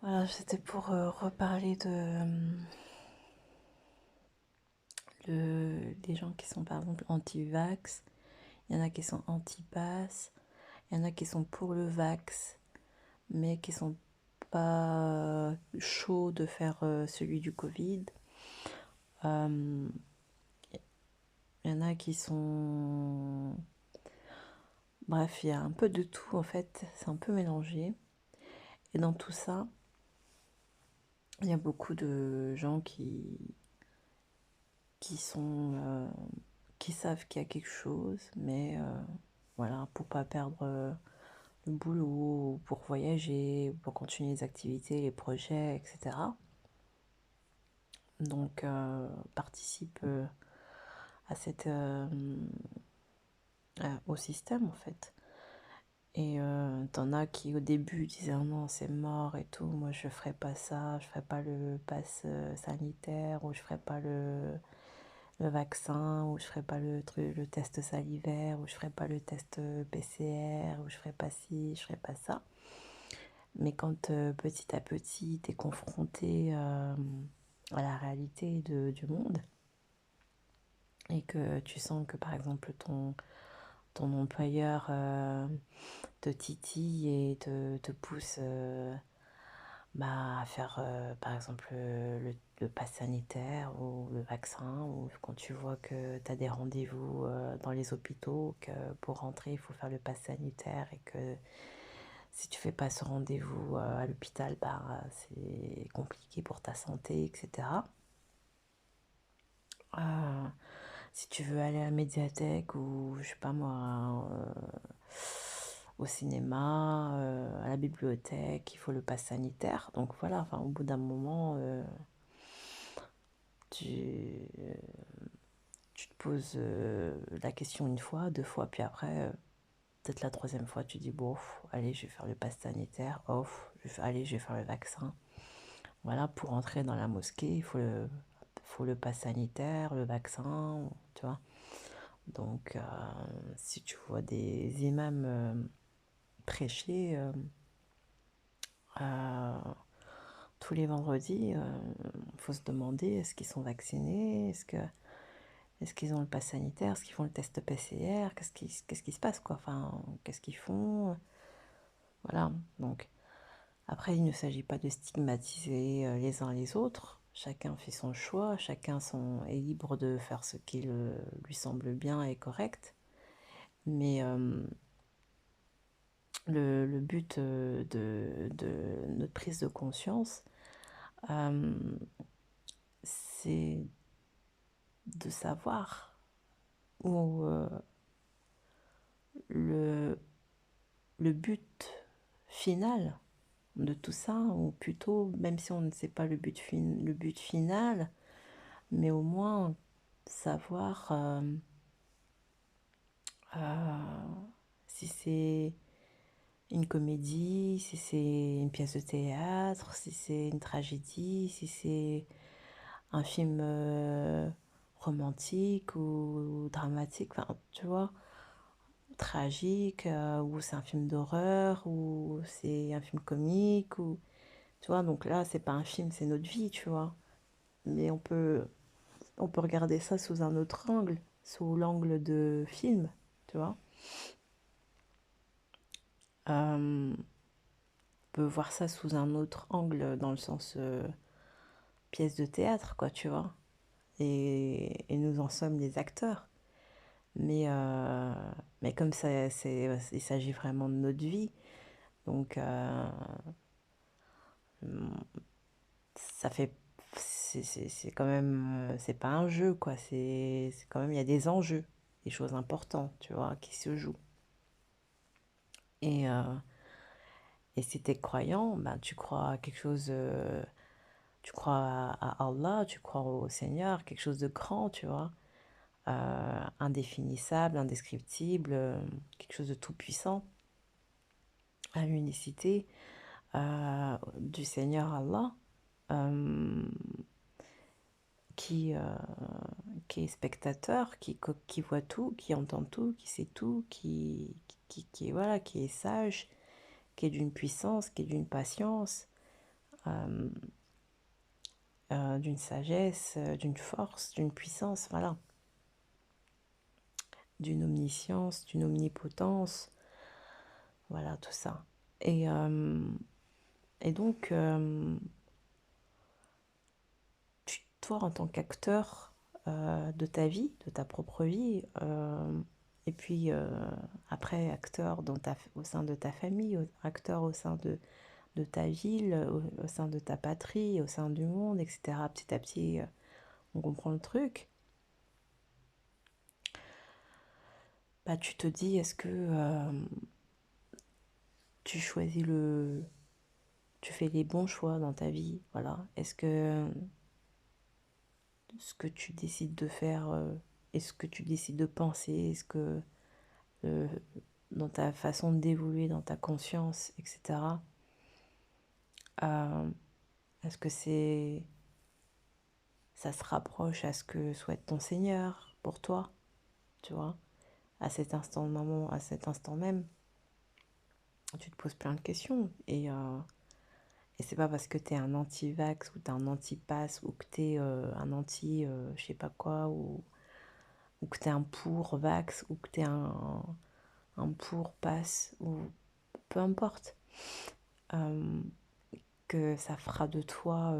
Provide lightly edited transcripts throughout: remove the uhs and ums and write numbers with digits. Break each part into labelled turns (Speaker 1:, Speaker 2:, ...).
Speaker 1: Voilà, c'était pour reparler des gens qui sont par exemple anti-vax. Il y en a qui sont anti-pass. Il y en a qui sont pour le vax, mais qui sont pas chauds de faire celui du Covid. Euh, il y en a qui sont... Bref, il y a un peu de tout en fait. C'est un peu mélangé. Et dans tout ça, il y a beaucoup de gens qui sont qui savent qu'il y a quelque chose, mais voilà, pour pas perdre le boulot, pour voyager, pour continuer les activités, les projets, etc. Donc participe à cette au système en fait. Et t'en as qui au début disaient oh non c'est mort et tout, moi je ferai pas ça, je ferai pas le pass sanitaire ou je ferai pas le vaccin, ou je ferai pas le test salivaire, ou je ferai pas le test PCR, ou je ferai pas ci, je ferai pas ça. Mais quand petit à petit tu es confronté à la réalité du monde et que tu sens que par exemple ton employeur te titille et te pousse à faire par exemple le pass sanitaire ou le vaccin, ou quand tu vois que tu as des rendez-vous dans les hôpitaux, que pour rentrer il faut faire le pass sanitaire et que si tu fais pas ce rendez-vous à l'hôpital, c'est compliqué pour ta santé, etc. Euh, Si tu veux aller à la médiathèque ou je sais pas moi, au cinéma, à la bibliothèque, il faut le pass sanitaire. Donc voilà, enfin, au bout d'un moment, tu, tu te poses la question une fois, deux fois, puis après, peut-être la troisième fois, tu dis bon, allez, je vais faire le pass sanitaire, allez, je vais faire le vaccin. Voilà, pour entrer dans la mosquée, faut le pass sanitaire, le vaccin, tu vois. Donc, si tu vois des imams prêcher euh, tous les vendredis, il faut se demander est-ce qu'ils sont vaccinés, est-ce qu'ils ont le pass sanitaire, est-ce qu'ils font le test PCR, qu'est-ce qui se passe quoi, enfin, qu'est-ce qu'ils font, voilà. Donc, après, il ne s'agit pas de stigmatiser les uns les autres. Chacun fait son choix, est libre de faire ce qui lui semble bien et correct. Mais le but de notre prise de conscience, euh, c'est de savoir où le, le but final de tout ça, ou plutôt, même si on ne sait pas le but final, mais au moins savoir euh, si c'est une comédie, si c'est une pièce de théâtre, si c'est une tragédie, si c'est un film romantique ou dramatique, enfin, tu vois, tragique, ou c'est un film d'horreur, ou c'est un film comique, ou tu vois, donc là, c'est pas un film, c'est notre vie, tu vois. Mais on peut regarder ça sous un autre angle, sous l'angle de film, tu vois. On peut voir ça sous un autre angle, dans le sens pièce de théâtre, quoi, tu vois. Et nous en sommes les acteurs. Mais, euh, mais comme il s'agit vraiment de notre vie, donc ça fait, c'est quand même, c'est pas un jeu, quoi. C'est quand même, il y a des enjeux, des choses importantes, tu vois, qui se jouent. Et, euh, et si t'es croyant, ben, tu crois à quelque chose, tu crois à Allah, tu crois au Seigneur, quelque chose de grand, tu vois, indéfinissable, indescriptible, quelque chose de tout puissant, à l'unicité du Seigneur Allah, euh, qui, euh, qui est spectateur, qui voit tout, qui entend tout, qui sait tout, voilà, qui est sage, qui est d'une puissance, qui est d'une patience, d'une sagesse, d'une force, d'une puissance, voilà, d'une omniscience, d'une omnipotence, voilà, tout ça. Et donc, toi, en tant qu'acteur de ta vie, de ta propre vie, et puis après, acteur au sein de ta famille, acteur au sein de ta ville, au sein de ta patrie, au sein du monde, etc. Petit à petit, on comprend le truc. Bah, tu te dis, est-ce que tu choisis tu fais les bons choix dans ta vie, voilà. Est-ce que ce que tu décides de faire, est-ce que tu décides de penser, est-ce que euh, dans ta façon d'évoluer, dans ta conscience, etc. euh, est-ce que ça se rapproche à ce que souhaite ton Seigneur pour toi, tu vois, à cet instant moment, à cet instant même, tu te poses plein de questions et c'est pas parce que t'es un anti-vax ou t'es un anti-pass ou que t'es un anti je sais pas quoi ou que t'es un pour-vax ou que t'es un pour-pass ou peu importe euh, que ça fera de toi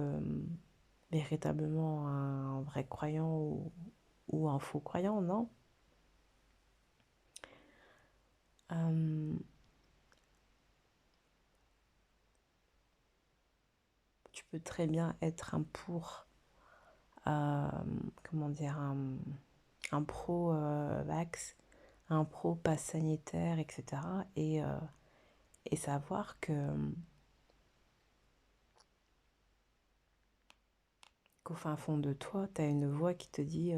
Speaker 1: véritablement un vrai croyant ou un faux croyant, non. Euh, Tu peux très bien être un pour, euh, comment dire, un pro-vax, un pro-pass sanitaire, etc. Et savoir qu'au fin fond de toi, tu as une voix qui te dit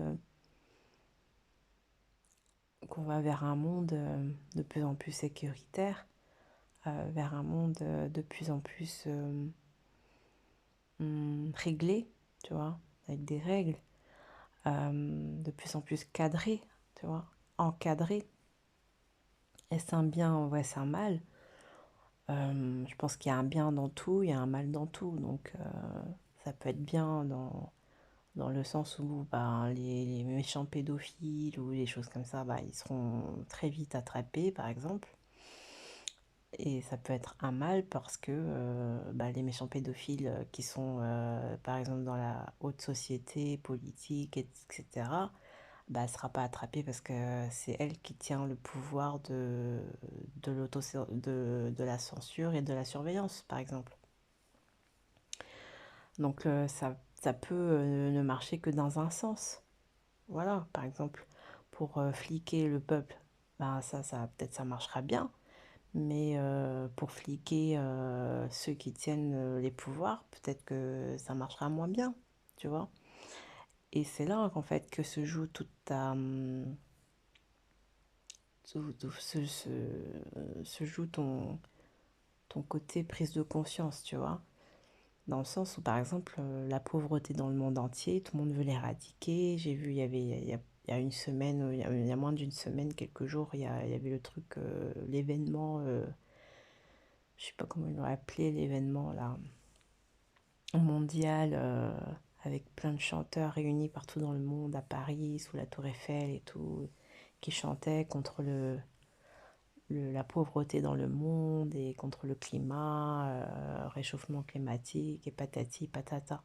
Speaker 1: qu'on va vers un monde de plus en plus sécuritaire, vers un monde de plus en plus réglé, tu vois, avec des règles, de plus en plus cadré, tu vois, encadré. Est-ce un bien? Ouais, c'est un mal. Je pense qu'il y a un bien dans tout, il y a un mal dans tout. Donc, ça peut être bien dans le sens où bah, les méchants pédophiles ou les choses comme ça, bah, ils seront très vite attrapés, par exemple. Et ça peut être un mal parce que bah, les méchants pédophiles qui sont, par exemple, dans la haute société politique, etc., bah, elle ne sera pas attrapée parce que c'est elle qui tient le pouvoir de la censure et de la surveillance, par exemple. Donc ça peut ne marcher que dans un sens. Voilà, par exemple, pour fliquer le peuple, ben ça peut-être ça marchera bien, mais pour fliquer ceux qui tiennent les pouvoirs, peut-être que ça marchera moins bien, tu vois. Et c'est là qu'en fait que se joue toute ta, se joue ton côté prise de conscience, tu vois. Dans le sens où, par exemple, la pauvreté dans le monde entier, tout le monde veut l'éradiquer. J'ai vu, il y a une semaine, il y a moins d'une semaine, quelques jours, il y avait le truc, l'événement, je sais pas comment ils l'ont appelé, l'événement là, mondial, avec plein de chanteurs réunis partout dans le monde, à Paris, sous la Tour Eiffel et tout, qui chantaient contre la pauvreté dans le monde et contre le climat, réchauffement climatique et patati patata.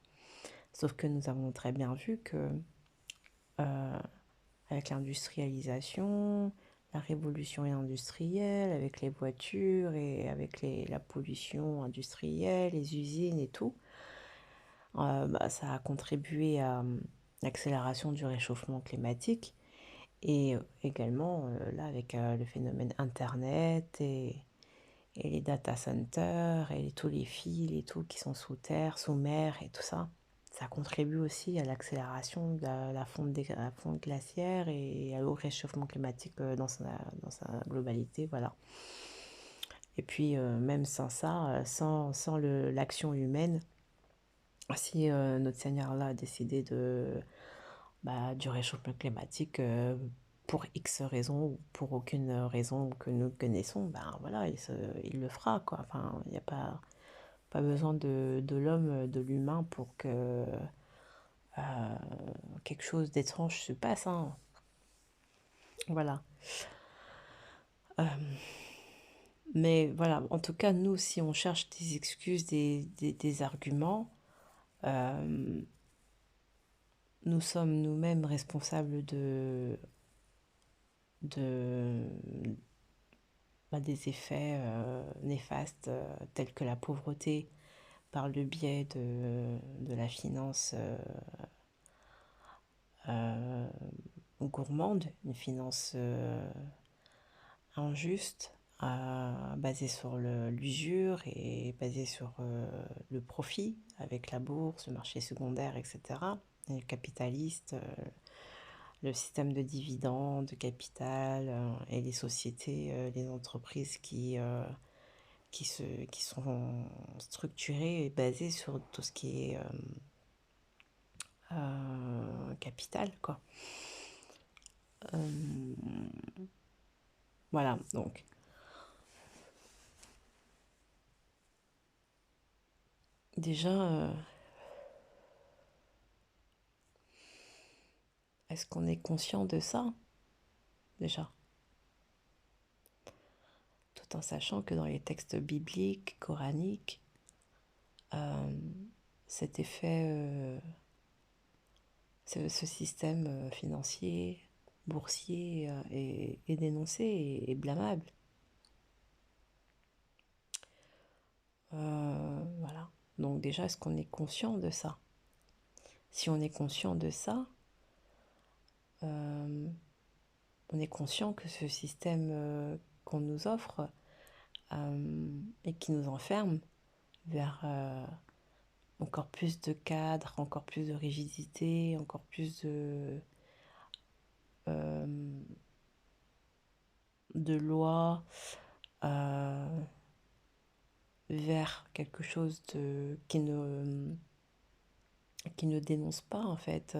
Speaker 1: Sauf que nous avons très bien vu que euh, avec l'industrialisation, la révolution industrielle, avec les voitures et avec la pollution industrielle, les usines et tout, bah, ça a contribué à l'accélération du réchauffement climatique et également là avec le phénomène Internet et les data centers et tous les fils et tout qui sont sous terre, sous mer et tout ça. Ça contribue aussi à l'accélération de la fonte glaciaire et au réchauffement climatique dans sa globalité, voilà. Et puis même sans ça, sans l'action humaine, si notre Seigneur là a décidé bah, du réchauffement climatique pour X raisons ou pour aucune raison que nous connaissons, ben voilà, il le fera quoi. Enfin, il n'y a pas Pas besoin de l'homme, de l'humain pour que quelque chose d'étrange se passe, hein. Voilà. Euh, mais voilà, en tout cas, nous, si on cherche des excuses, des arguments, euh, nous sommes nous-mêmes responsables de, des effets néfastes tels que la pauvreté par le biais de la finance euh, gourmande, une finance injuste, basée sur l'usure et basée sur le profit avec la bourse, le marché secondaire, etc. Et le capitaliste, le système de dividendes, de capital et les sociétés, les entreprises qui sont structurées et basées sur tout ce qui est capital, quoi. Euh, voilà, donc. Déjà, est-ce qu'on est conscient de ça? Déjà. Tout en sachant que dans les textes bibliques, coraniques, euh, cet effet, ce système financier, boursier est dénoncé et blâmable. Voilà. Donc déjà, est-ce qu'on est conscient de ça? Si on est conscient de ça, on est conscient que ce système qu'on nous offre et qui nous enferme vers encore plus de cadres, encore plus de rigidité, encore plus euh, de lois, euh, vers quelque chose qui ne dénonce pas en fait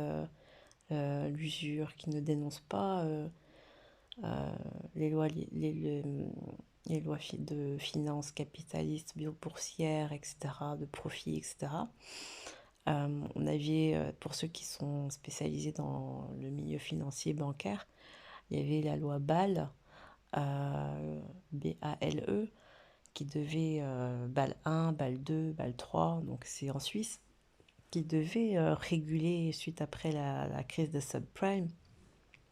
Speaker 1: l'usure, qui ne dénonce pas euh, les lois, les lois de finances capitalistes, boursières, etc., de profit, etc. On avait, pour ceux qui sont spécialisés dans le milieu financier bancaire, il y avait la loi BAL, BALE, qui devait, BAL 1, BAL 2, BAL 3, donc c'est en Suisse, qui devait réguler, suite après la crise de subprime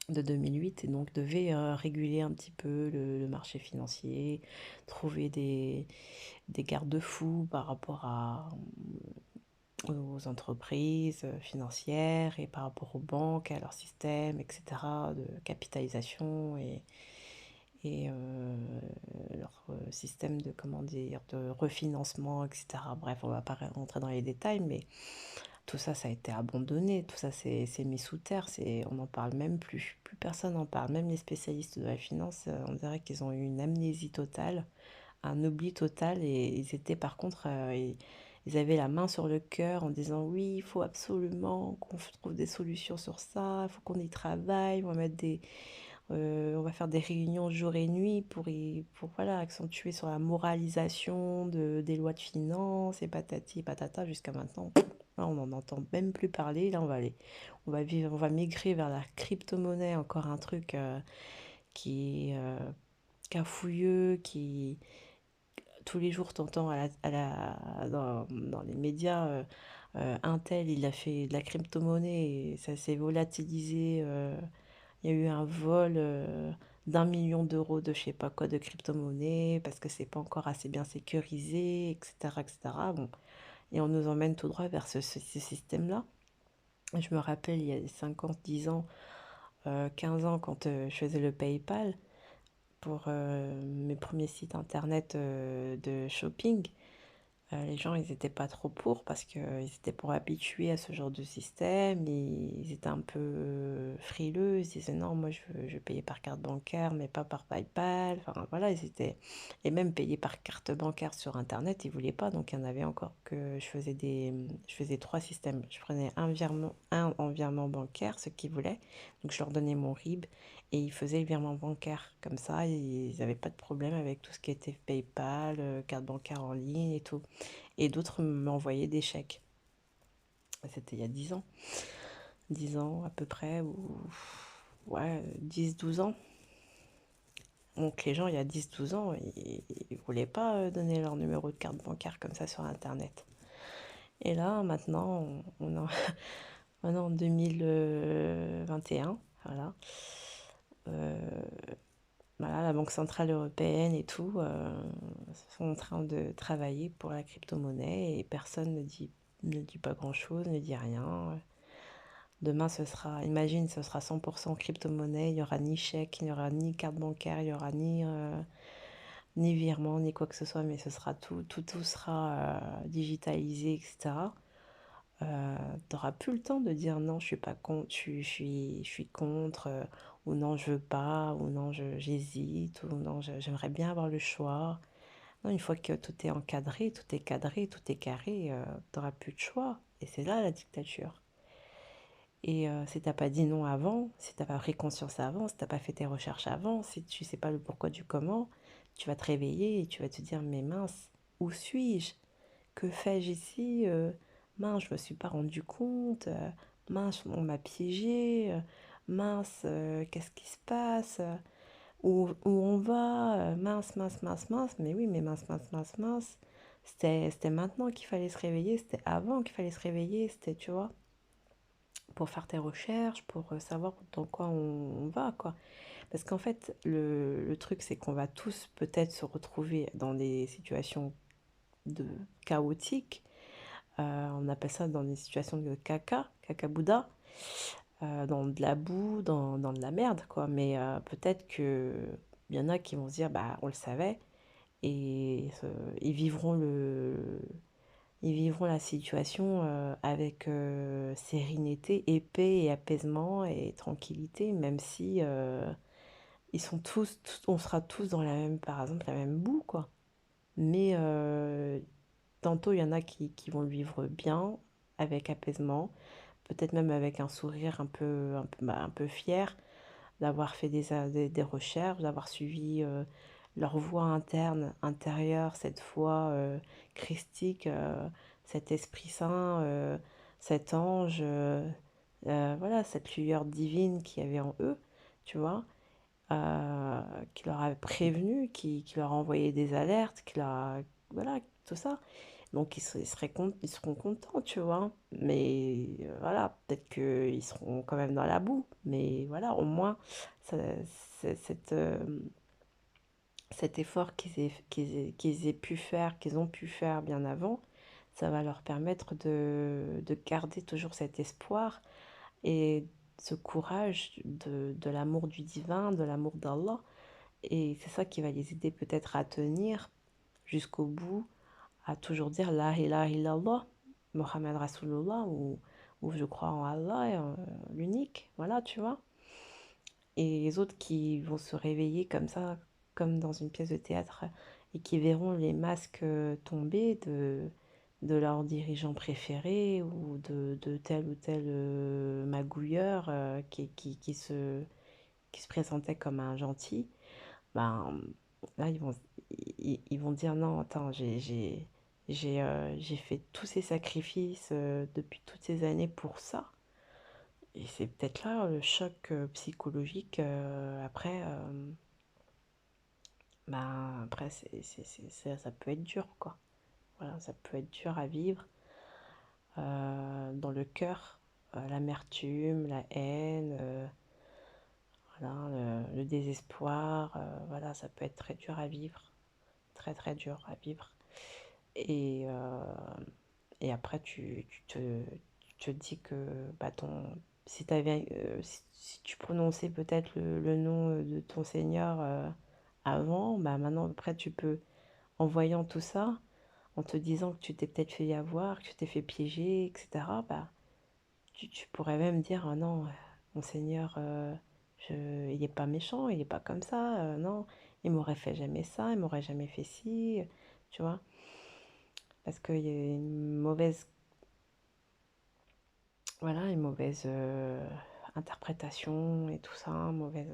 Speaker 1: de 2008, et donc devait réguler un petit peu le marché financier, trouver des garde-fous par rapport aux entreprises financières et par rapport aux banques, à leur système, etc., de capitalisation et leur système de, comment dire, de refinancement, etc. Bref, on ne va pas rentrer dans les détails, mais tout ça, ça a été abandonné, tout ça, c'est mis sous terre, on n'en parle même plus. Plus personne n'en parle, même les spécialistes de la finance, on dirait qu'ils ont eu une amnésie totale, un oubli total, et ils étaient par contre, ils avaient la main sur le cœur en disant oui, il faut absolument qu'on trouve des solutions sur ça, il faut qu'on y travaille, on va faire des réunions jour et nuit pour voilà, accentuer sur la moralisation des lois de finances et patati et patata jusqu'à maintenant. Là, on n'en entend même plus parler. Là, on va migrer vers la crypto-monnaie, encore un truc qui est cafouilleux, qui tous les jours t'entends dans les médias. Intel, il a fait de la crypto-monnaie et ça s'est volatilisé. Il y a eu un vol d'1 million d'euros de je sais pas quoi de crypto-monnaie parce que c'est pas encore assez bien sécurisé, etc., etc. Bon, et on nous emmène tout droit vers ce système-là. Je me rappelle, il y a 50, 10 ans, 15 ans, quand je faisais le PayPal pour mes premiers sites internet de shopping. Les gens, ils étaient pas trop pour parce qu'ils étaient pour habitués à ce genre de système. Ils étaient un peu frileux. Ils se disaient non, moi je veux payer par carte bancaire, mais pas par PayPal. Enfin voilà, ils étaient. Et même payer par carte bancaire sur Internet, ils voulaient pas. Donc il y en avait encore que je faisais trois systèmes. Je prenais un en virement bancaire, ceux qui voulaient. Donc je leur donnais mon RIB et ils faisaient le virement bancaire. Comme ça, ils n'avaient pas de problème avec tout ce qui était PayPal, carte bancaire en ligne et tout. Et d'autres m'envoyaient des chèques. C'était il y a 10 ans. 10 ans à peu près, ou ouais, 10-12 ans. Donc les gens, il y a 10-12 ans, ils ne voulaient pas donner leur numéro de carte bancaire comme ça sur Internet. Et là, maintenant, maintenant en 2021, voilà, euh, voilà, la Banque Centrale Européenne et tout sont en train de travailler pour la crypto-monnaie et personne ne dit pas grand-chose, ne dit rien. Demain, imagine, ce sera 100% crypto-monnaie, il n'y aura ni chèque, il n'y aura ni carte bancaire, il n'y aura ni virement, ni quoi que ce soit, mais ce sera tout sera digitalisé, etc. Tu n'auras plus le temps de dire non, je suis pas contre, je suis contre, ou non, je veux pas, ou non, j'hésite, ou non, j'aimerais bien avoir le choix. Non, une fois que tout est encadré, tout est cadré, tout est carré, tu n'auras plus de choix. Et c'est là la dictature. Et si t'as pas dit non avant, si t'as pas pris conscience avant, si t'as pas fait tes recherches avant, si tu sais pas le pourquoi du comment, tu vas te réveiller et tu vas te dire mais mince, où suis-je? Que fais-je ici? Mince, je me suis pas rendu compte. Mince, on m'a piégé. Mince, qu'est-ce qui se passe? Où on va? Mince, mince, mince, mince. Mais oui, mais mince, mince, mince, mince. C'était maintenant qu'il fallait se réveiller, c'était avant qu'il fallait se réveiller, c'était, tu vois, pour faire tes recherches, pour savoir dans quoi on va, quoi. Parce qu'en fait, le truc, c'est qu'on va tous peut-être se retrouver dans des situations de chaotiques. On appelle ça dans des situations de caca bouddha, dans de la boue, dans de la merde, quoi. Mais peut-être que il y en a qui vont se dire, bah, on le savait, et ils vivront ils vivront la situation avec sérénité, paix et apaisement et tranquillité, même si ils sont on sera tous dans la même, par exemple, la même boue, quoi. Mais tantôt, il y en a qui vont le vivre bien, avec apaisement, peut-être même avec un sourire un peu fier d'avoir fait des recherches, d'avoir suivi leur voie intérieure, cette voie christique, cet Esprit Saint, cet ange, voilà, cette lueur divine qu'il y avait en eux, tu vois, euh, qui leur a prévenu, qui leur a envoyé des alertes, voilà, tout ça. Donc ils seront contents, tu vois. Mais voilà, peut-être qu'ils seront quand même dans la boue. Mais voilà, au moins, ça- cette, cet effort qu'ils aient pu faire, qu'ils ont pu faire bien avant, ça va leur permettre de garder toujours cet espoir et ce courage de l'amour du divin, de l'amour d'Allah. Et c'est ça qui va les aider peut-être à tenir jusqu'au bout, à toujours dire La ilaha illallah, Mohammed Rasulullah, ou je crois en Allah, l'unique, voilà, tu vois. Et les autres qui vont se réveiller comme ça, comme dans une pièce de théâtre, et qui verront les masques tomber de leurs dirigeants préférés ou de tel ou tel magouilleur qui se présentait comme un gentil, ben là ils vont dire non, attends, j'ai fait tous ces sacrifices depuis toutes ces années pour ça. Et c'est peut-être là le choc psychologique. Après, ben, après ça peut être dur, quoi. Voilà, ça peut être dur à vivre dans le cœur. L'amertume, la haine, voilà, le désespoir. Voilà, ça peut être très dur à vivre. Très, très dur à vivre. Et, euh, et après, tu te dis que bah, si tu prononçais peut-être le nom de ton Seigneur avant, bah maintenant, après, tu peux, en voyant tout ça, en te disant que tu t'es peut-être fait y avoir, que tu t'es fait piéger, etc., bah, tu pourrais même dire, ah non, mon Seigneur, il n'est pas méchant, il n'est pas comme ça, non, il m'aurait fait jamais ça, il m'aurait jamais fait ci, tu vois, parce qu'il y a une mauvaise, voilà, une mauvaise interprétation et tout ça, mauvaise,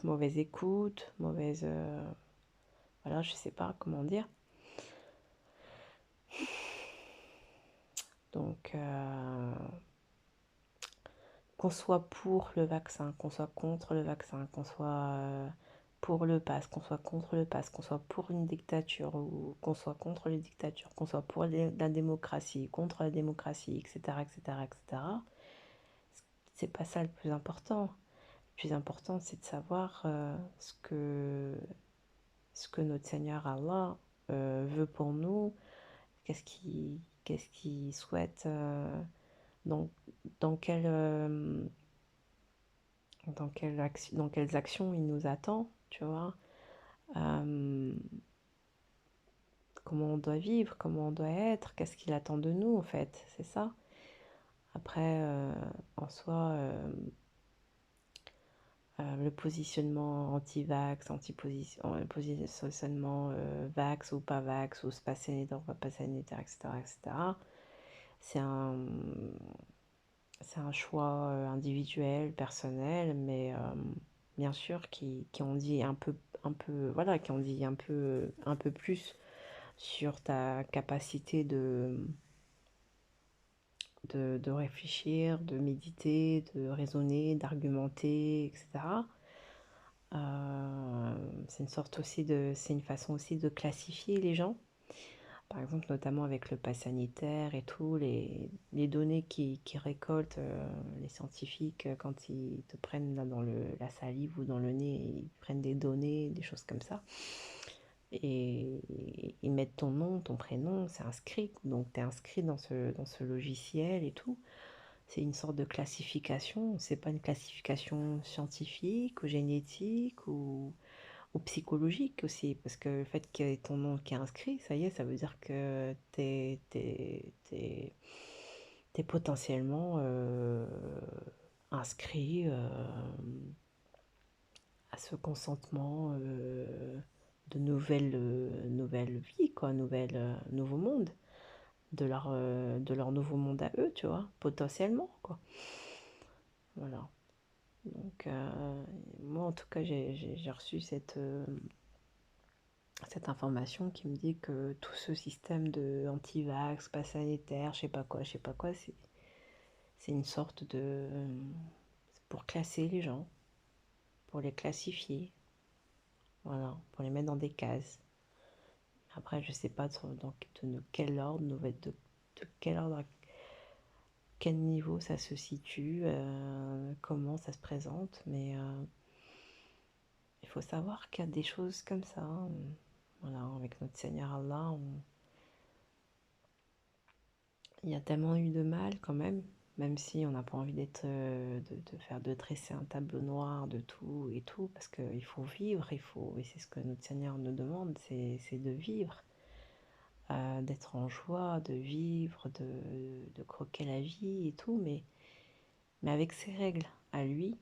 Speaker 1: mauvaise écoute, mauvaise, voilà, je sais pas comment dire. Donc, qu'on soit pour le vaccin, qu'on soit contre le vaccin, qu'on soit pour le pass, qu'on soit contre le pass, qu'on soit pour une dictature ou qu'on soit contre les dictatures, qu'on soit pour la démocratie, contre la démocratie, etc., etc., etc., c'est pas ça le plus important. Le plus important, c'est de savoir ce que notre Seigneur Allah veut pour nous, qu'est-ce qu'il souhaite, dans, dans, quelle, dans quelles actions il nous attend, tu vois. Comment on doit vivre, comment on doit être, qu'est-ce qu'il attend de nous, en fait, c'est ça. Après, en soi, le positionnement anti-vax, positionnement vax ou pas vax, ou pas sanitaire, ou pas sanitaire, etc., etc., c'est un, c'est un choix individuel, personnel, mais bien sûr qui en dit voilà, qui en dit un peu plus sur ta capacité de réfléchir, de méditer, de raisonner, d'argumenter, etc. C'est une sorte aussi c'est une façon aussi de classifier les gens. Par exemple, notamment avec le pass sanitaire et tout, les données qui récoltent les scientifiques quand ils te prennent là dans la salive ou dans le nez, ils prennent des données, des choses comme ça. Et ils mettent ton nom, ton prénom, c'est inscrit. Donc tu es inscrit dans ce logiciel et tout. C'est une sorte de classification. C'est pas une classification scientifique ou génétique ou psychologique aussi, parce que le fait qu'il y ait ton nom qui est inscrit, ça y est, ça veut dire que t'es potentiellement inscrit à ce consentement de nouvelle vie, quoi, nouveau monde, de leur nouveau monde à eux, tu vois, potentiellement, quoi. Voilà. Donc, moi, en tout cas, j'ai reçu cette information qui me dit que tout ce système de anti-vax, pas sanitaire, je sais pas quoi, c'est une sorte de... pour classer les gens, pour les classifier, voilà, pour les mettre dans des cases. Après, je sais pas de quel ordre, de quel ordre, à quel niveau ça se situe, comment ça se présente, mais il faut savoir qu'il y a des choses comme ça. Hein. Voilà, avec notre Seigneur Allah, il y a tellement eu de mal quand même si on n'a pas envie de dresser un tableau noir de tout et tout, parce qu'il faut vivre, et c'est ce que notre Seigneur nous demande, c'est de vivre, d'être en joie, de vivre, de croquer la vie et tout, mais avec ses règles à lui,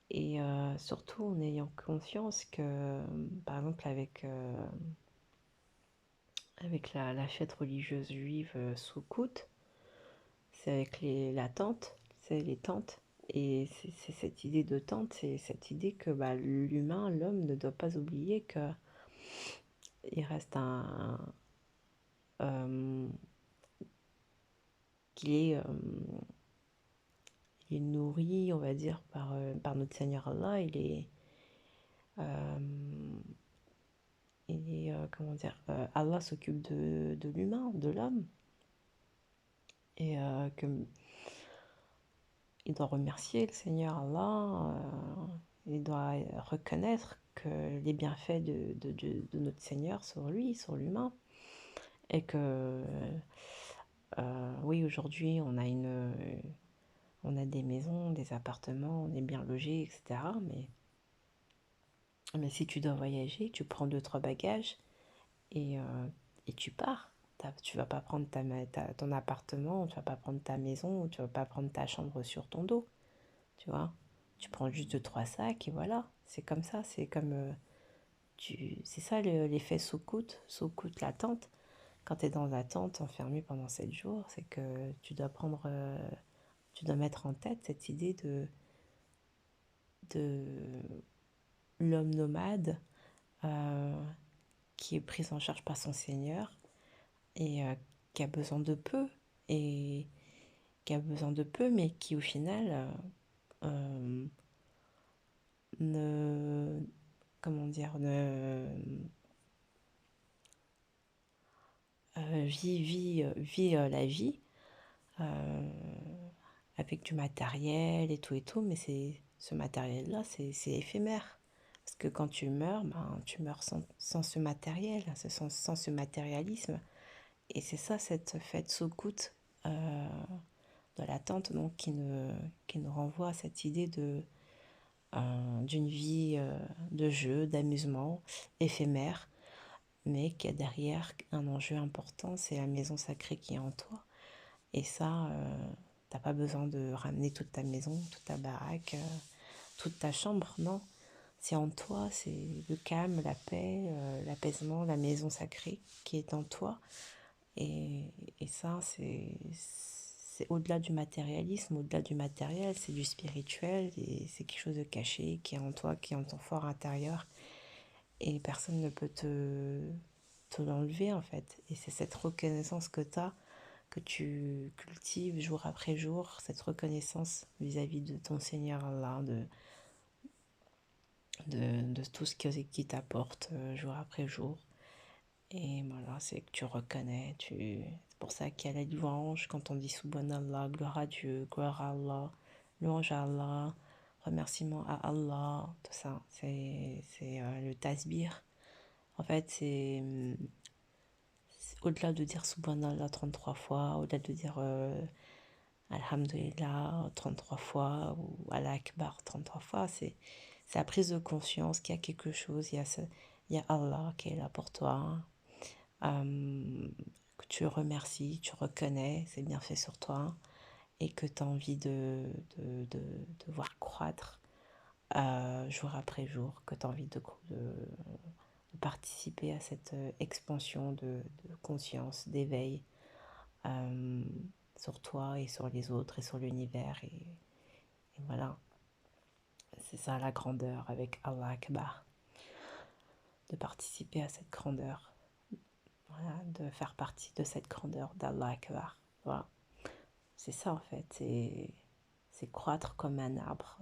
Speaker 1: et surtout en ayant conscience que, par exemple, avec la fête religieuse juive Soukout, c'est avec la tente, c'est les tentes. Et c'est cette idée de tente, c'est cette idée que bah, l'homme ne doit pas oublier que il reste euh, qu'il est, il est nourri, on va dire, par notre Seigneur Allah. Euh, comment dire, Allah s'occupe de l'humain, de l'homme. Et que il doit remercier le Seigneur Allah, il doit reconnaître que les bienfaits de notre Seigneur sur lui, sur l'humain, et que oui, aujourd'hui on a des maisons, des appartements, on est bien logé, etc. Mais si tu dois voyager, tu prends 2, 3 bagages et, euh, et tu pars. Tu vas pas prendre ton appartement, tu vas pas prendre ta maison, tu vas pas prendre ta chambre sur ton dos. Tu vois, tu prends juste 2, 3 sacs et voilà, c'est comme ça, c'est comme c'est ça l'effet sous-coute la tente. Quand tu es dans la tente enfermé pendant 7 jours, c'est que tu dois mettre en tête cette idée de l'homme nomade euh, qui est prise en charge par son Seigneur et qui a besoin de peu et qui a besoin de peu, mais qui au final ne, comment dire, ne vit la vie euh, avec du matériel et tout, mais ce matériel-là, c'est éphémère. Parce que quand tu meurs, ben, tu meurs sans ce matériel, sans ce matérialisme. Et c'est ça, cette fête Sukkot de l'attente, donc, qui nous renvoie à cette idée d'une vie de jeu, d'amusement, éphémère, mais qui a derrière un enjeu important, c'est la maison sacrée qui est en toi. Et ça, t'as pas besoin de ramener toute ta maison, toute ta baraque, toute ta chambre, non. C'est en toi, c'est le calme, la paix, l'apaisement, la maison sacrée qui est en toi. Et, et ça, c'est au-delà du matérialisme, au-delà du matériel, c'est du spirituel et c'est quelque chose de caché qui est en toi, qui est en ton fort intérieur. Et personne ne peut te l'enlever en fait. Et c'est cette reconnaissance que tu as, que tu cultives jour après jour, cette reconnaissance vis-à-vis de ton Seigneur Allah, de tout ce qui t'apporte jour après jour. Et voilà, c'est que tu reconnais, c'est pour ça qu'il y a la louange quand on dit Subhanallah, gloire à Dieu, gloire à Allah, louange à Allah, remerciement à Allah, tout ça. C'est le tasbir. En fait, c'est au-delà de dire Subhanallah 33 fois, au-delà de dire Alhamdulillah 33 fois ou Allah Akbar 33 fois, c'est la prise de conscience qu'il y a quelque chose, il y a Allah qui est là pour toi, que tu remercies, tu reconnais, c'est bien fait sur toi et que tu as envie de voir croître jour après jour, que tu as envie de participer à cette expansion de conscience, d'éveil sur toi et sur les autres et sur l'univers. Et voilà, c'est ça la grandeur avec Allah Akbar, de participer à cette grandeur, voilà, de faire partie de cette grandeur d'Allah Akbar. Voilà, c'est ça en fait, c'est croître comme un arbre.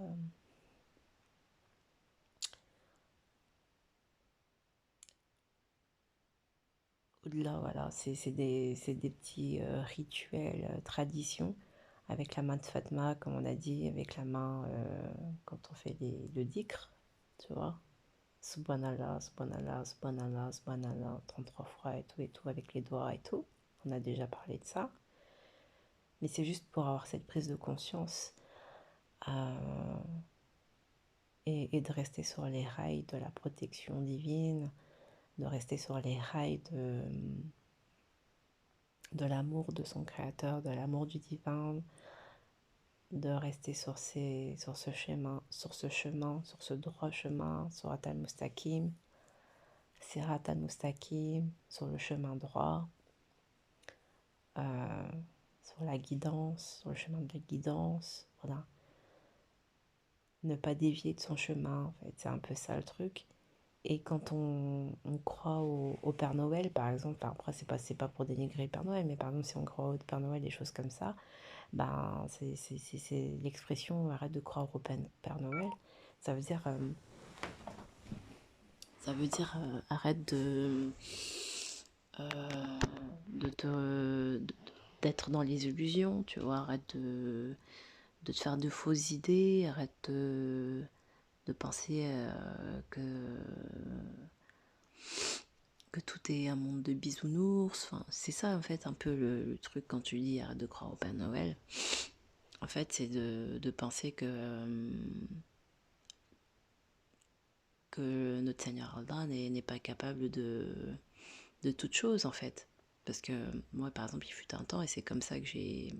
Speaker 1: Au-delà, voilà, c'est des petits rituels, traditions, avec la main de Fatma, comme on a dit, avec la main quand on fait le dhikr, tu vois. Subhanallah, subhanallah, subhanallah, subhanallah, 33 fois et tout, avec les doigts et tout. On a déjà parlé de ça. Mais c'est juste pour avoir cette prise de conscience euh, et de rester sur les rails de la protection divine, de rester sur les rails de l'amour de son créateur, de l'amour du divin, de rester sur ce chemin, sur ce droit chemin, sur Atal Mustaqim, Sirat al-Mustaqim, sur le chemin droit, euh, sur la guidance, sur le chemin de la guidance, voilà. Ne pas dévier de son chemin, en fait, c'est un peu ça le truc. Et quand on croit au Père Noël, par exemple, enfin, après, c'est pas pour dénigrer le Père Noël, mais par exemple, si on croit au Père Noël, des choses comme ça, ben, c'est l'expression arrête de croire au Père Noël. Ça veut dire, arrête euh, d'être dans les illusions, tu vois, arrête de te faire de fausses idées, arrête de penser que tout est un monde de bisounours. Enfin, c'est ça en fait un peu le truc quand tu dis arrête de croire au Père Noël. En fait, c'est de penser que notre Seigneur Allah n'est pas capable de toute chose en fait. Parce que moi, par exemple, il fut un temps, et c'est comme ça que j'ai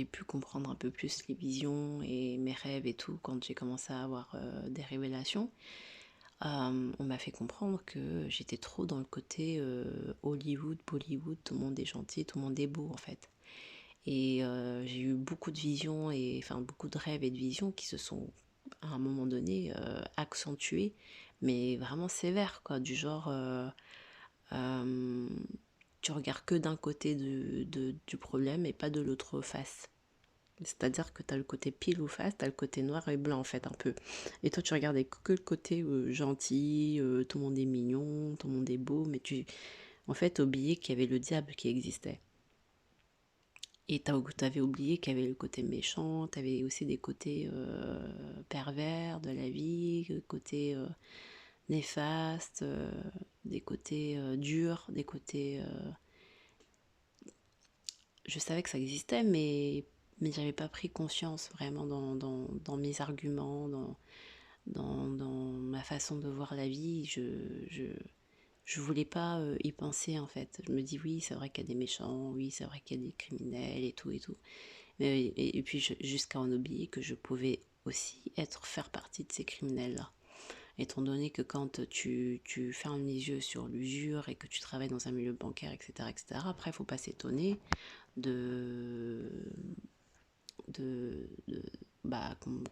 Speaker 1: pu comprendre un peu plus les visions et mes rêves et tout, quand j'ai commencé à avoir des révélations. On m'a fait comprendre que j'étais trop dans le côté Hollywood, Bollywood, tout le monde est gentil, tout le monde est beau en fait. Et j'ai eu beaucoup de visions, et enfin beaucoup de rêves et de visions qui se sont à un moment donné accentués
Speaker 2: mais vraiment sévère, quoi, du genre, tu regardes que d'un côté du problème et pas de l'autre face. C'est-à-dire que tu as le côté pile ou face, tu as le côté noir et blanc en fait un peu. Et toi tu regardais que le côté gentil, tout le monde est mignon, tout le monde est beau, mais tu en fait oublié qu'il y avait le diable qui existait. Et t'avais oublié qu'il y avait le côté méchant, t'avais aussi des côtés pervers de la vie, le côté néfaste, des côtés durs, des côtés... Je savais que ça existait, mais j'avais pas pris conscience vraiment dans mes arguments, dans ma façon de voir la vie. Je voulais pas y penser en fait. Je me dis oui, c'est vrai qu'il y a des méchants, oui, c'est vrai qu'il y a des criminels et tout et tout. Et puis jusqu'à en oublier que je pouvais aussi faire partie de ces criminels-là. Étant donné que quand tu fermes les yeux sur l'usure et que tu travailles dans un milieu bancaire, etc., après, il ne faut pas s'étonner de,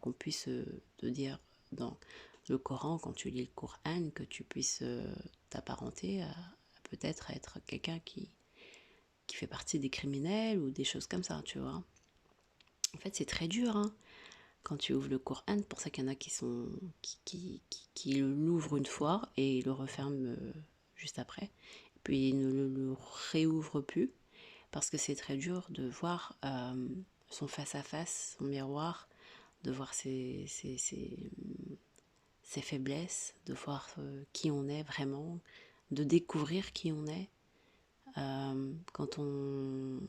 Speaker 2: qu'on puisse te dire dans le Coran, quand tu lis le Coran, que tu puisses t'apparenter à peut-être être quelqu'un qui fait partie des criminels ou des choses comme ça, tu vois. En fait, c'est très dur, hein, quand tu ouvres le Coran. Pour ça qu'il y en a qui l'ouvrent une fois et le referment juste après. Puis ils ne le réouvrent plus parce que c'est très dur de voir son face-à-face, son miroir, de voir ses faiblesses, de voir qui on est vraiment, de découvrir qui on est. Quand on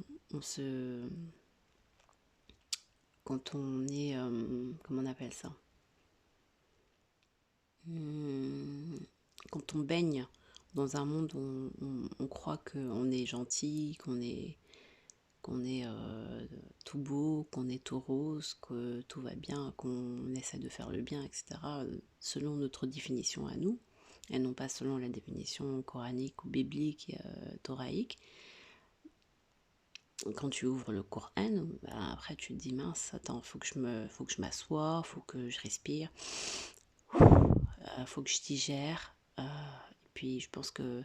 Speaker 2: se... Quand on est... comment on appelle ça, quand on baigne dans un monde où on croit qu'on est gentil, qu'on est tout beau, qu'on est tout rose, que tout va bien, qu'on essaie de faire le bien, etc., selon notre définition à nous, et non pas selon la définition coranique ou biblique, thoraïque. Quand tu ouvres le Coran, ben après tu te dis mince, attends, faut que je m'assoie, faut que je respire, faut que je digère. Et puis je pense que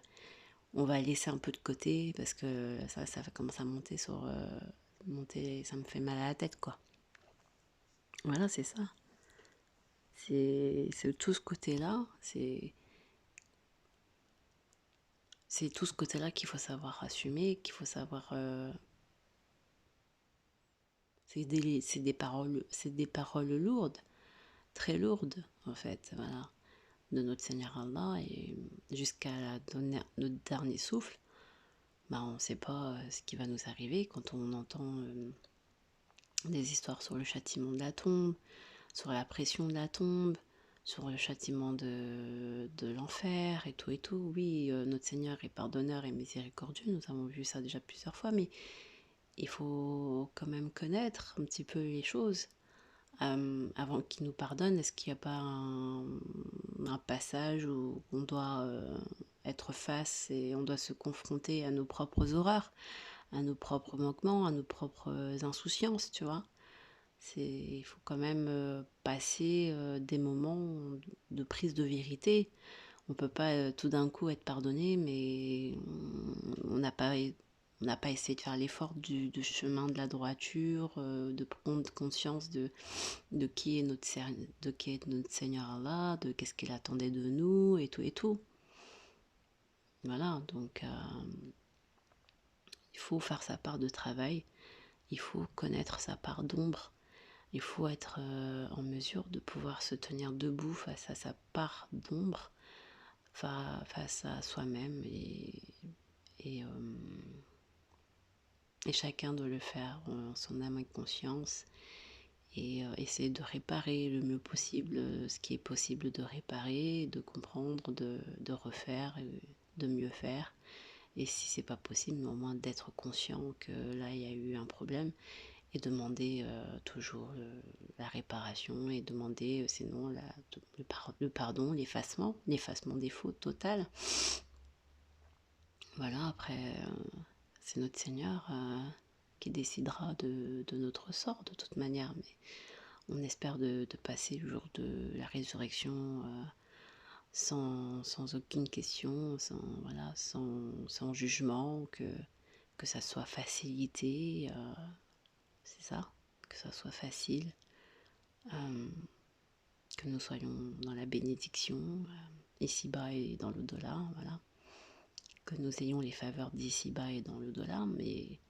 Speaker 2: on va laisser un peu de côté parce que ça va commencer à monter monter, ça me fait mal à la tête, quoi. Voilà, c'est ça. C'est tout ce côté-là, c'est tout ce côté-là qu'il faut savoir assumer, qu'il faut savoir. C'est des paroles lourdes, très lourdes en fait, voilà, de notre Seigneur Allah et jusqu'à notre dernier souffle. Bah, on ne sait pas ce qui va nous arriver quand on entend des histoires sur le châtiment de la tombe, sur la pression de la tombe, sur le châtiment de l'enfer et tout et tout. Oui, notre Seigneur est pardonneur et miséricordieux, nous avons vu ça déjà plusieurs fois, mais il faut quand même connaître un petit peu les choses avant qu'il nous pardonne. Est-ce qu'il n'y a pas un passage où on doit être face et on doit se confronter à nos propres horreurs, à nos propres manquements, à nos propres insouciances, tu vois. Il faut quand même passer des moments de prise de vérité. On ne peut pas tout d'un coup être pardonné, mais on n'a pas essayé de faire l'effort du chemin de la droiture, de prendre conscience de qui est de qui est notre Seigneur Allah, de qu'est-ce qu'il attendait de nous, et tout et tout. Voilà, donc il faut faire sa part de travail, il faut connaître sa part d'ombre, il faut être en mesure de pouvoir se tenir debout face à sa part d'ombre, face à soi-même et, et chacun doit le faire en son âme et conscience et essayer de réparer le mieux possible ce qui est possible de réparer, de comprendre, de refaire, de mieux faire. Et si c'est pas possible, au moins d'être conscient que là il y a eu un problème et demander toujours la réparation et demander sinon le pardon, l'effacement des fautes totales. Voilà, après c'est notre Seigneur qui décidera de notre sort de toute manière, mais on espère de passer le jour de la résurrection sans aucune question, voilà, sans jugement, que ça soit facilité, c'est ça, que ça soit facile, euh, que nous soyons dans la bénédiction, ici-bas et dans l'au-delà, voilà, que nous ayons les faveurs d'ici-bas et dans l'au-delà, mais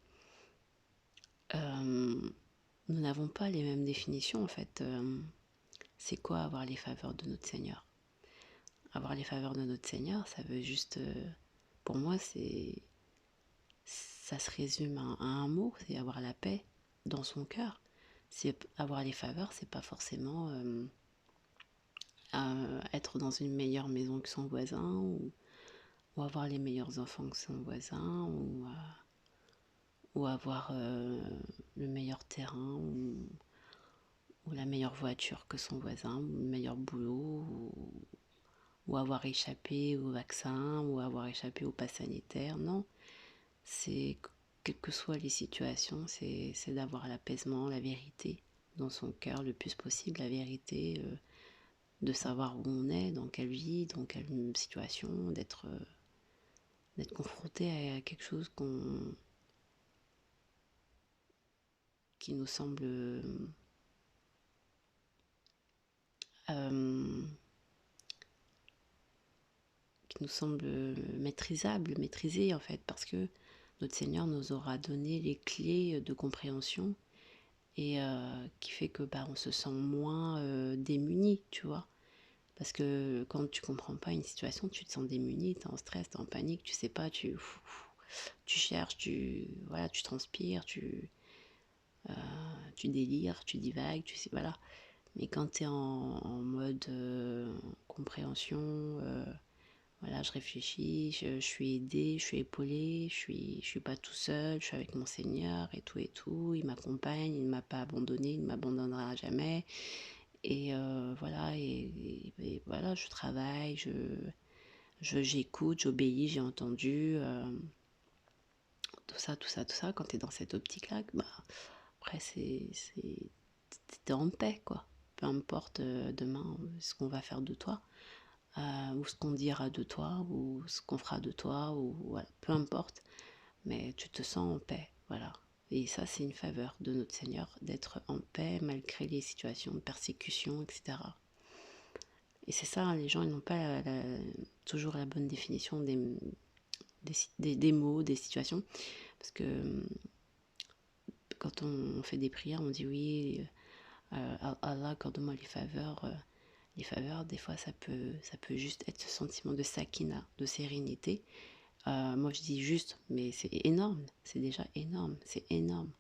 Speaker 2: nous n'avons pas les mêmes définitions en fait. C'est quoi avoir les faveurs de notre Seigneur? Avoir les faveurs de notre Seigneur, ça veut juste, pour moi, ça se résume à un mot, c'est avoir la paix dans son cœur. C'est avoir les faveurs, c'est pas forcément être dans une meilleure maison que son voisin, ou avoir les meilleurs enfants que son voisin, ou avoir le meilleur terrain, ou la meilleure voiture que son voisin, ou le meilleur boulot, ou avoir échappé au vaccin, ou avoir échappé au pass sanitaire. Non, c'est, quelles que soient les situations, c'est d'avoir l'apaisement, la vérité dans son cœur le plus possible, la vérité, de savoir où on est, dans quelle vie, dans quelle situation, d'être confronté à quelque chose qui nous semble euh, maîtrisable, maîtrisé en fait, parce que notre Seigneur nous aura donné les clés de compréhension, et qui fait que on se sent moins démuni, tu vois. Parce que quand tu comprends pas une situation, tu te sens démuni, tu es en stress, tu es en panique, tu sais pas, tu cherches, voilà, tu transpires, tu délires, tu divagues, tu sais, voilà. Mais quand tu es en mode compréhension, voilà, je réfléchis, je suis aidée, je suis épaulée, je suis pas tout seul, je suis avec mon Seigneur et tout, il m'accompagne, il ne m'a pas abandonné, il ne m'abandonnera jamais. Et voilà, et voilà, je travaille, j'écoute, j'obéis, j'ai entendu, tout ça, tout ça, tout ça. Quand tu es dans cette optique-là, après, t'es en paix, quoi. Peu importe demain ce qu'on va faire de toi, ou ce qu'on dira de toi, ou ce qu'on fera de toi, ou voilà, peu importe, mais tu te sens en paix, voilà. Et ça, c'est une faveur de notre Seigneur, d'être en paix malgré les situations de persécution, etc. Et c'est ça, les gens, ils n'ont pas toujours la bonne définition des mots, des situations, parce que quand on fait des prières, on dit oui, Allah, accorde-moi les faveurs. Les faveurs, des fois, ça peut juste être ce sentiment de sakina, de sérénité. Moi, je dis juste, mais c'est énorme, c'est déjà énorme, c'est énorme.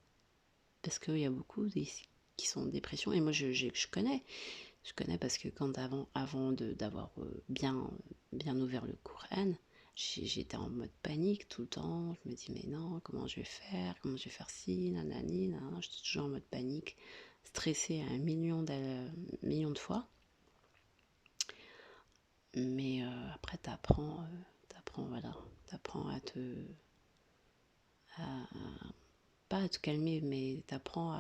Speaker 2: Parce qu'il y a beaucoup qui sont en dépression, et moi, je connais parce que quand avant d'avoir bien ouvert le Coran, j'étais en mode panique tout le temps. Je me dis, mais non, comment je vais faire? Comment je vais faire ci, nanani, nanana. J'étais toujours en mode panique, stressée à un million de fois. Mais après, voilà, t'apprends pas à te calmer, mais t'apprends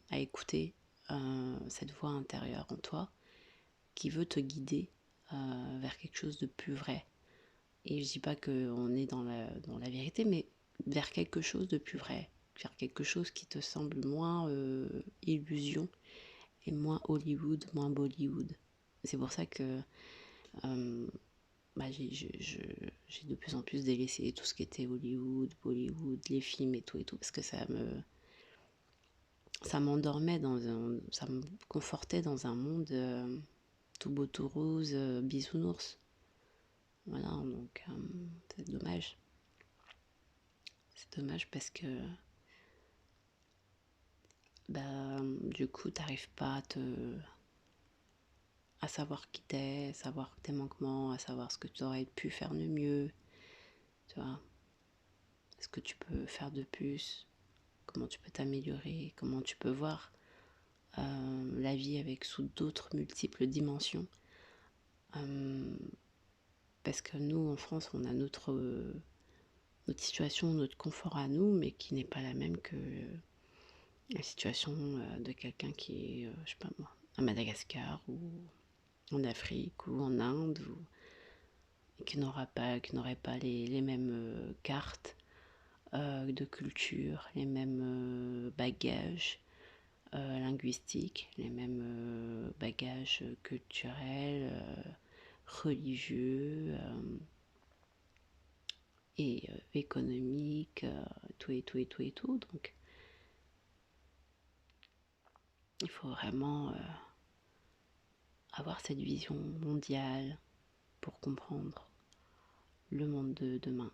Speaker 2: à écouter cette voix intérieure en toi qui veut te guider vers quelque chose de plus vrai. Et je dis pas qu'on est dans la vérité, mais vers quelque chose de plus vrai, vers quelque chose qui te semble moins illusion, et moins Hollywood, moins Bollywood. C'est pour ça que j'ai de plus en plus délaissé tout ce qui était Hollywood, Bollywood, les films et tout, parce que ça m'endormait ça me confortait dans un monde tout beau, tout rose, bisounours. Voilà, donc c'est dommage. C'est dommage parce que du coup, t'arrives pas à savoir qui t'es, à savoir tes manquements, à savoir ce que tu aurais pu faire de mieux. Tu vois, ce que tu peux faire de plus, comment tu peux t'améliorer, comment tu peux voir la vie avec sous d'autres multiples dimensions. Parce que nous, en France, on a notre situation, notre confort à nous, mais qui n'est pas la même que la situation de quelqu'un qui est, je sais pas moi, à Madagascar, ou en Afrique, ou en Inde, qui n'auraient pas les mêmes cartes de culture, les mêmes bagages linguistiques, les mêmes bagages culturels, religieux et économiques, tout et tout et tout et tout. Donc il faut vraiment avoir cette vision mondiale pour comprendre le monde de demain.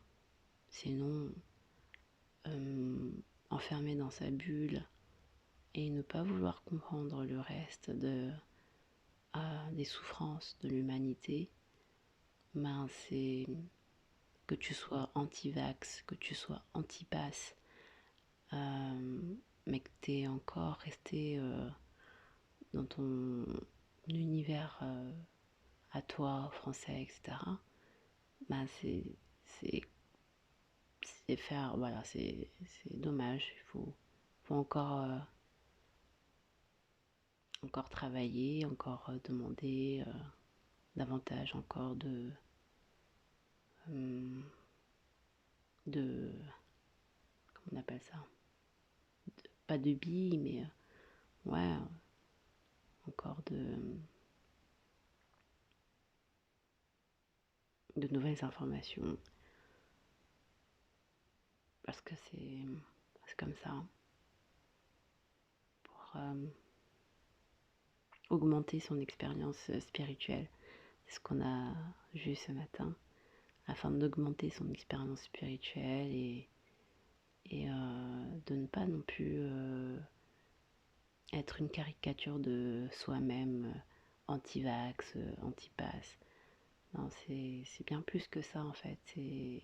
Speaker 2: Sinon, enfermé dans sa bulle et ne pas vouloir comprendre le reste des souffrances de l'humanité, ben c'est que tu sois anti-vax, que tu sois anti-pass, mais que tu es encore resté dans ton univers à toi, français, etc., ben c'est faire, voilà, c'est dommage. Faut encore travailler, encore demander davantage encore de comment on appelle ça, pas de billes, mais ouais, encore de nouvelles informations, parce que c'est comme ça, pour augmenter son expérience spirituelle. C'est ce qu'on a vu ce matin, afin d'augmenter son expérience spirituelle et de ne pas non plus être une caricature de soi-même, anti-vax, anti-pass. Non, c'est bien plus que ça en fait. C'est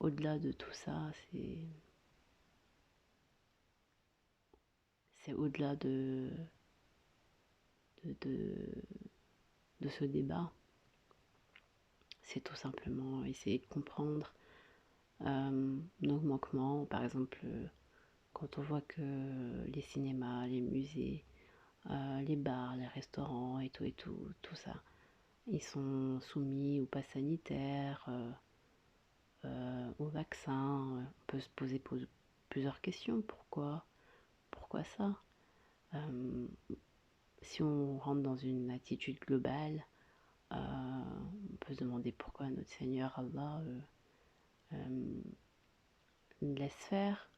Speaker 2: au-delà de tout ça, c'est au-delà de, de, de ce débat. C'est tout simplement essayer de comprendre nos manquements. Par exemple, quand on voit que les cinémas, les musées, les bars, les restaurants et tout ça, ils sont soumis au pass sanitaire, au vaccin. On peut se poser plusieurs questions. Pourquoi ça? Si on rentre dans une attitude globale, on peut se demander pourquoi notre Seigneur Allah laisse faire,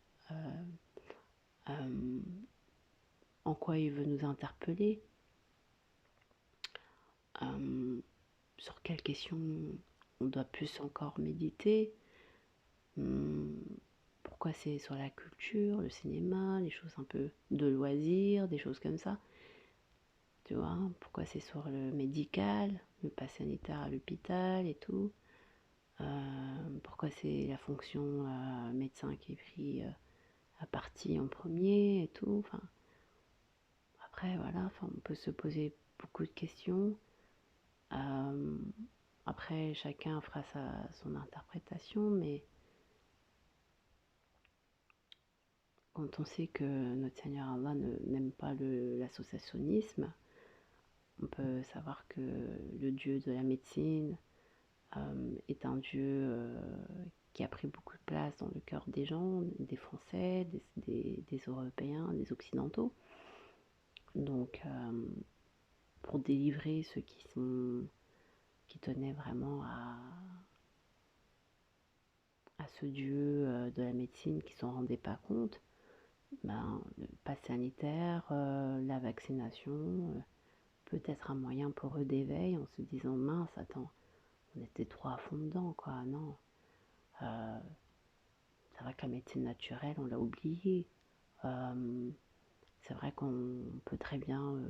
Speaker 2: en quoi il veut nous interpeller, sur quelles questions on doit plus encore méditer, pourquoi c'est sur la culture, le cinéma, les choses un peu de loisirs, des choses comme ça. Tu vois, pourquoi c'est sur le médical, le pass sanitaire à l'hôpital et tout. Pourquoi c'est la fonction médecin qui est pris à partie en premier et tout. Enfin, après, voilà, enfin, on peut se poser beaucoup de questions. Après, chacun fera son interprétation, mais quand on sait que notre Seigneur Allah n'aime pas l'associationnisme, on peut savoir que le Dieu de la médecine est un Dieu qui a pris beaucoup de place dans le cœur des gens, des Français, des Européens, des Occidentaux. Donc, pour délivrer ceux qui tenaient vraiment à ce Dieu de la médecine, qui ne s'en rendaient pas compte, ben, le pass sanitaire, la vaccination, peut être un moyen pour eux d'éveil en se disant mince, attends, on était trop à fond dedans, quoi. Non, c'est vrai que la médecine naturelle, on l'a oublié. C'est vrai qu'on peut très bien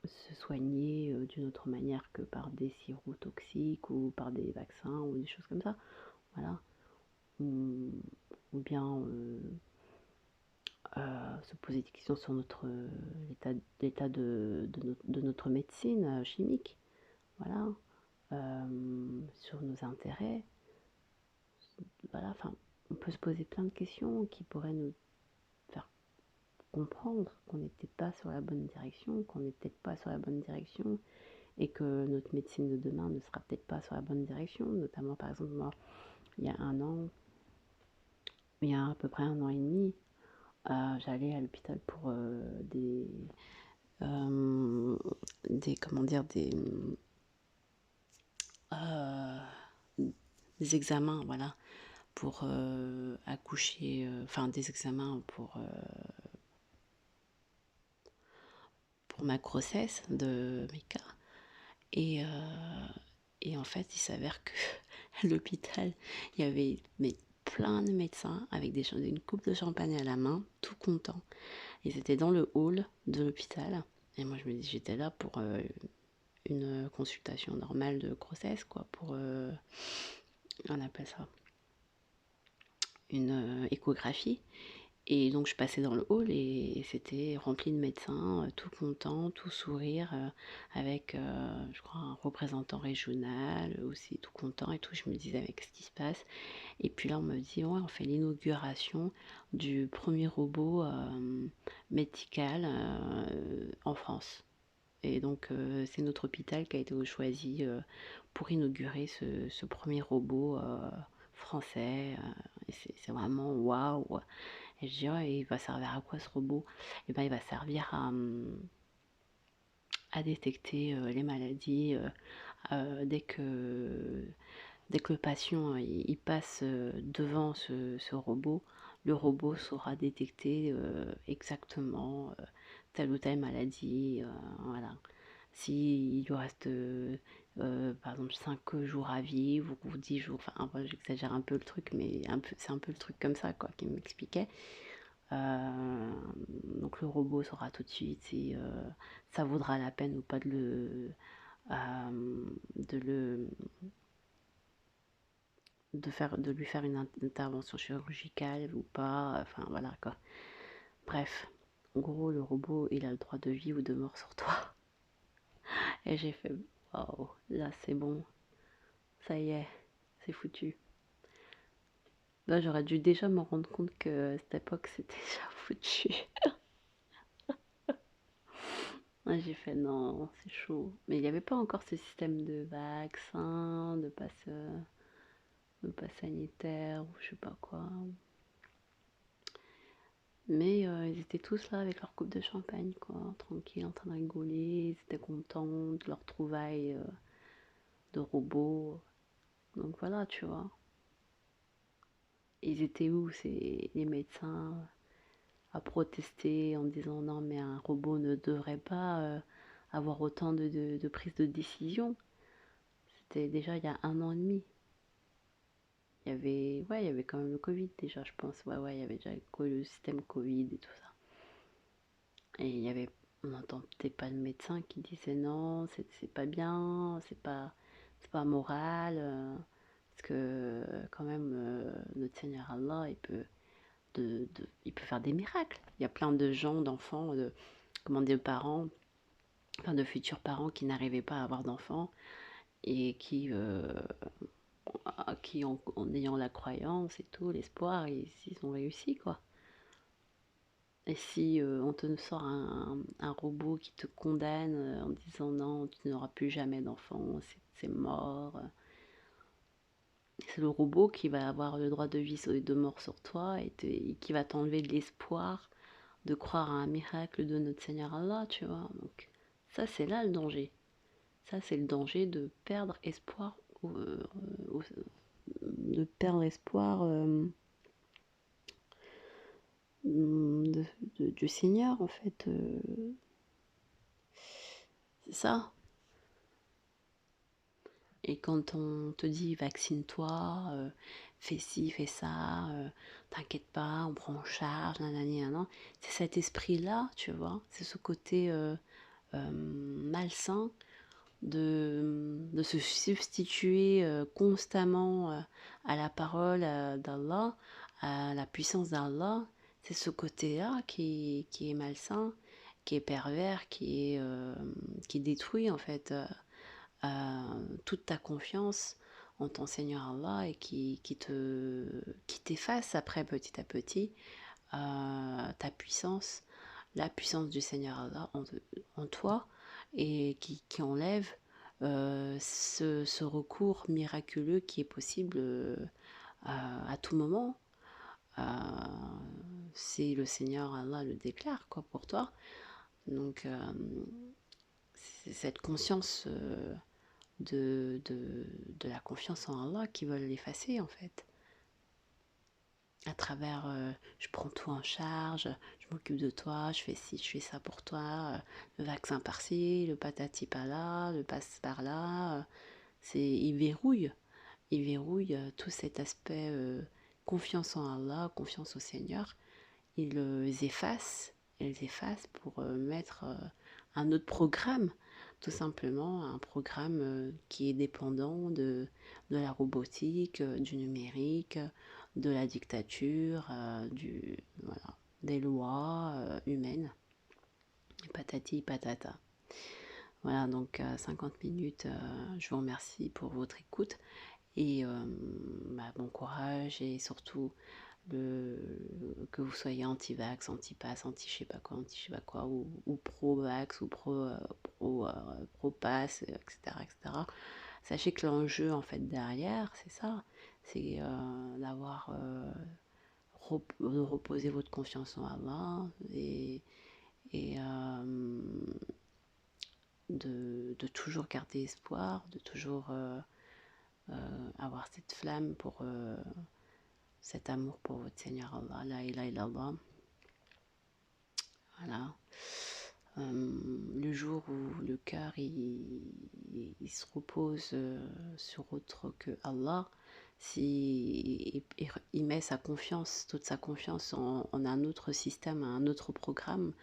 Speaker 2: se soigner d'une autre manière que par des sirops toxiques ou par des vaccins ou des choses comme ça. Voilà. Ou bien se poser des questions sur l'état de notre médecine chimique. Voilà. Sur nos intérêts. Voilà. Enfin, on peut se poser plein de questions qui pourraient nous faire comprendre qu'on n'était pas sur la bonne direction, qu'on n'est peut-être pas sur la bonne direction et que notre médecine de demain ne sera peut-être pas sur la bonne direction. Notamment, par exemple, moi, il y a à peu près 1 an et demi, j'allais à l'hôpital pour comment dire, euh, des examens, voilà, pour accoucher, enfin des examens pour ma grossesse de Mika. Et, et en fait, il s'avère que à l'hôpital, il y avait plein de médecins avec une coupe de champagne à la main, tout contents. Ils étaient dans le hall de l'hôpital. Et moi, j'étais là pour une consultation normale de grossesse, quoi, pour, on appelle ça, une échographie. Et donc je passais dans le hall et c'était rempli de médecins, tout contents, tout sourire, avec, je crois, un représentant régional aussi, tout content et tout. Je me disais, avec ce qui se passe. Et puis là, on me dit, ouais, on fait l'inauguration du premier robot médical en France. Et donc, c'est notre hôpital qui a été choisi pour inaugurer ce premier robot français. Et c'est vraiment waouh! Et je dis, ouais, il va servir à quoi ce robot? Et ben, il va servir à détecter les maladies dès que le patient il passe devant ce robot. Le robot saura détecter exactement telle ou telle maladie. Voilà. S'il lui reste par exemple 5 jours à vivre ou 10 jours, enfin voilà, j'exagère un peu le truc, mais c'est un peu le truc comme ça quoi qu'il m'expliquait. Donc le robot saura tout de suite si ça vaudra la peine ou pas de le de lui faire une intervention chirurgicale ou pas, enfin voilà quoi. Bref, en gros, le robot, il a le droit de vie ou de mort sur toi. Et j'ai fait, waouh, là c'est bon, ça y est, c'est foutu. Là, j'aurais dû déjà me rendre compte que à cette époque, c'était déjà foutu. Là, j'ai fait, non, c'est chaud. Mais il n'y avait pas encore ce système de vaccin, de passe sanitaire, ou je sais pas quoi. Mais ils étaient tous là avec leur coupe de champagne, quoi, tranquille, en train de rigoler, ils étaient contents de leur trouvaille de robots. Donc voilà, tu vois. Ils étaient où, les médecins, à protester en disant non, mais un robot ne devrait pas avoir autant de prise de décision. C'était déjà il y a 1 an et demi. Il y avait quand même le Covid déjà, je pense. Ouais, il y avait déjà le système Covid et tout ça. Et on n'entendait pas le médecin qui disait non, c'est pas bien, c'est pas moral, parce que quand même notre Seigneur Allah, il peut faire des miracles. Il y a plein de gens, d'enfants, de parents, enfin de futurs parents qui n'arrivaient pas à avoir d'enfants et qui en ayant la croyance et tout, l'espoir, ils ont réussi quoi. Et si on te sort un robot qui te condamne en disant non, tu n'auras plus jamais d'enfant, c'est mort, c'est le robot qui va avoir le droit de vie et de mort sur toi et qui va t'enlever de l'espoir de croire à un miracle de notre Seigneur Allah, tu vois. Donc ça, c'est là le danger. Ça, c'est le danger de perdre espoir, de perdre espoir du Seigneur, en fait. C'est ça. Et quand on te dit vaccine-toi, fais ci, fais ça, t'inquiète pas, on prend en charge, nanani, nanan, c'est cet esprit-là, tu vois, c'est ce côté malsain de se substituer constamment à la parole d'Allah, à la puissance d'Allah. C'est ce côté-là qui est malsain, qui est pervers, qui détruit en fait toute ta confiance en ton Seigneur Allah et qui t'efface après petit à petit ta puissance, la puissance du Seigneur Allah en toi et qui enlève ce recours miraculeux qui est possible à tout moment, si le Seigneur Allah le déclare quoi, pour toi. Donc, c'est cette conscience de la confiance en Allah qui veulent l'effacer en fait. À travers je prends tout en charge, je m'occupe de toi, je fais ci, je fais ça pour toi, le vaccin par-ci, le patati par-là, le passe par-là. Il verrouille tout cet aspect confiance en Allah, confiance au Seigneur. Il les efface pour mettre un autre programme, tout simplement, un programme qui est dépendant de la robotique, du numérique, de la dictature, voilà, des lois humaines, patati patata. Voilà, donc 50 minutes, je vous remercie pour votre écoute et bon courage et surtout que vous soyez anti-vax, anti-pass, anti-je sais pas quoi, anti-je sais pas quoi, ou pro-vax, ou pro-pass, etc., etc. Sachez que l'enjeu, en fait, derrière, c'est ça, c'est d'avoir, de reposer votre confiance en Allah et de toujours garder espoir, de toujours avoir cette flamme pour cet amour pour votre Seigneur Allah, la ilaha illallah. Voilà. Le jour où le cœur il se repose sur autre que Allah, si il met sa confiance, toute sa confiance en un autre système, un autre programme,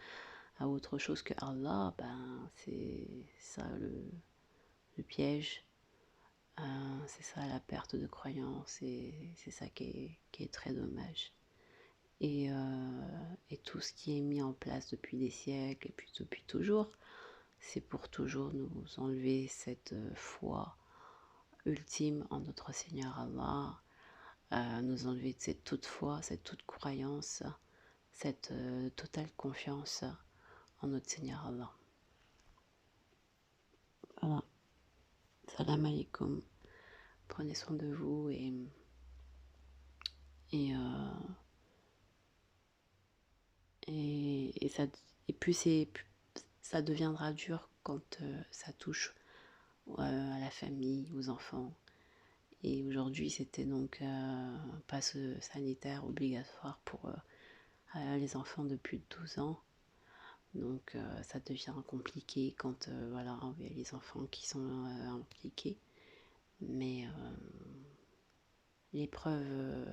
Speaker 2: à autre chose que Allah, ben c'est ça le piège, c'est ça la perte de croyance, et c'est ça qui est très dommage. Et tout ce qui est mis en place depuis des siècles et puis depuis toujours, c'est pour toujours nous enlever cette foi ultime en notre Seigneur Allah, nous enlever de cette toute foi, cette toute croyance, cette totale confiance en notre Seigneur Allah. Voilà. Salam alaikum. Prenez soin de vous et ça, et puis ça deviendra dur quand ça touche à la famille, aux enfants. Et aujourd'hui, c'était donc un passe sanitaire obligatoire pour les enfants de plus de 12 ans. Donc ça devient compliqué quand voilà, il y a les enfants qui sont impliqués. Mais l'épreuve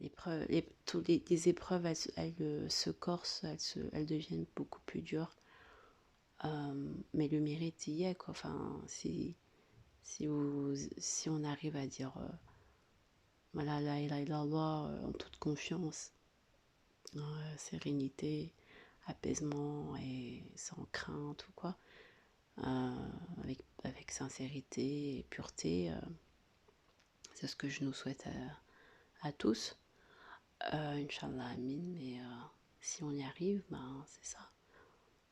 Speaker 2: les épreuves, elles se corsent, elles deviennent beaucoup plus dures. Mais le mérite y est, quoi. Enfin, si on arrive à dire voilà, la ilaha illallah en toute confiance, sérénité, apaisement et sans crainte ou quoi, avec sincérité et pureté, c'est ce que je nous souhaite à tous. Inch'Allah, amin, mais si on y arrive, ben c'est ça.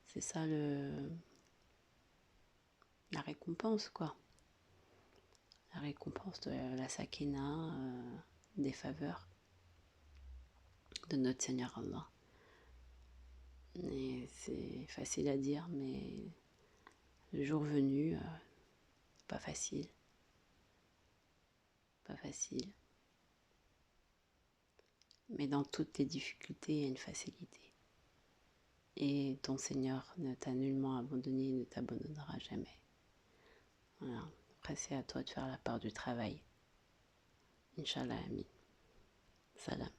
Speaker 2: C'est ça la récompense, quoi. La récompense de la sakina, des faveurs de notre Seigneur Allah. Et c'est facile à dire, mais le jour venu, pas facile. Pas facile. Mais dans toutes les difficultés, il y a une facilité. Et ton Seigneur ne t'a nullement abandonné, ne t'abandonnera jamais. Voilà. Après, c'est à toi de faire la part du travail. Inch'Allah, amin. Salam.